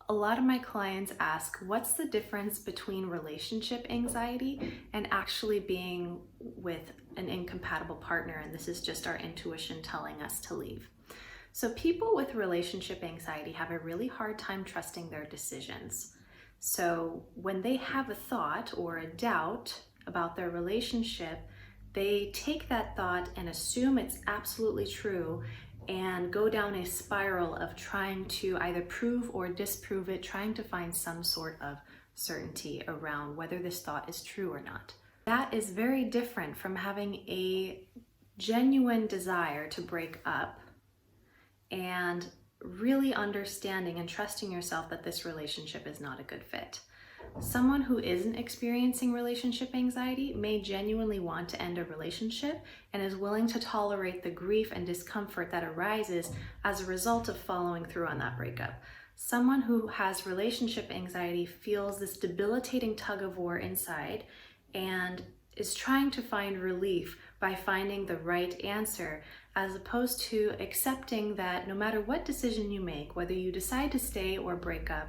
A lot of my clients ask, what's the difference between relationship anxiety and actually being with an incompatible partner? And this is just our intuition telling us to leave. So people with relationship anxiety have a really hard time trusting their decisions. So when they have a thought or a doubt about their relationship, they take that thought and assume it's absolutely true and go down a spiral of trying to either prove or disprove it, trying to find some sort of certainty around whether this thought is true or not. That is very different from having a genuine desire to break up and really understanding and trusting yourself that this relationship is not a good fit. Someone who isn't experiencing relationship anxiety may genuinely want to end a relationship and is willing to tolerate the grief and discomfort that arises as a result of following through on that breakup. Someone who has relationship anxiety feels this debilitating tug of war inside and is trying to find relief by finding the right answer, as opposed to accepting that no matter what decision you make, whether you decide to stay or break up,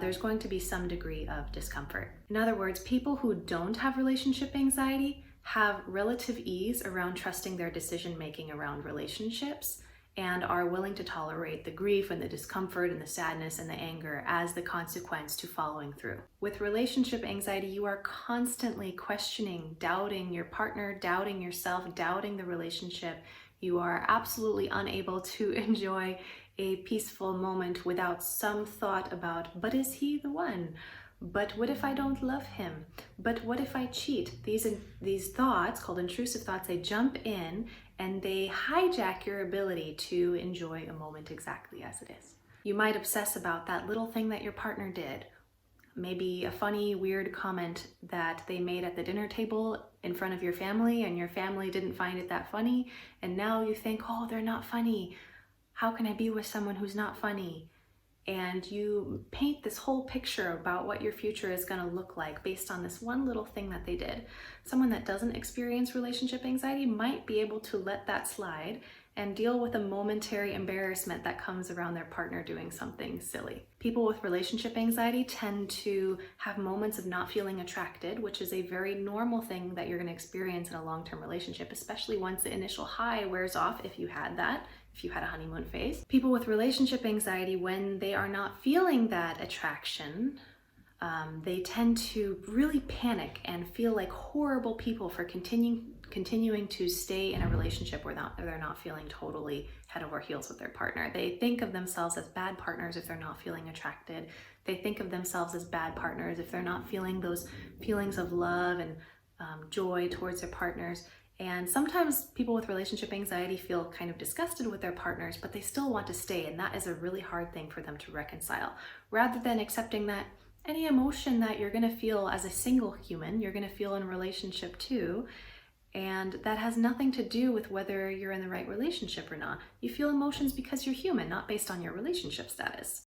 there's going to be some degree of discomfort. In other words, people who don't have relationship anxiety have relative ease around trusting their decision making around relationships and are willing to tolerate the grief and the discomfort and the sadness and the anger as the consequence to following through. With relationship anxiety, you are constantly questioning, doubting your partner, doubting yourself, doubting the relationship. You are absolutely unable to enjoy a peaceful moment without some thought about, but is he the one? But what if I don't love him? But what if I cheat? These thoughts, called intrusive thoughts, they jump in and they hijack your ability to enjoy a moment exactly as it is. You might obsess about that little thing that your partner did. Maybe a funny, weird comment that they made at the dinner table in front of your family and your family didn't find it that funny. And now you think, oh, they're not funny. How can I be with someone who's not funny? And you paint this whole picture about what your future is going to look like based on this one little thing that they did. Someone that doesn't experience relationship anxiety might be able to let that slide and deal with a momentary embarrassment that comes around their partner doing something silly. People with relationship anxiety tend to have moments of not feeling attracted, which is a very normal thing that you're going to experience in a long-term relationship, especially once the initial high wears off, if you had that. If you had a honeymoon phase. People with relationship anxiety, when they are not feeling that attraction, they tend to really panic and feel like horrible people for continuing to stay in a relationship where they're not feeling totally head over heels with their partner. They think of themselves as bad partners if they're not feeling attracted. They think of themselves as bad partners if they're not feeling those feelings of love and joy towards their partners. And sometimes people with relationship anxiety feel kind of disgusted with their partners, but they still want to stay, and that is a really hard thing for them to reconcile. Rather than accepting that any emotion that you're going to feel as a single human, you're going to feel in a relationship too, and that has nothing to do with whether you're in the right relationship or not. You feel emotions because you're human, not based on your relationship status.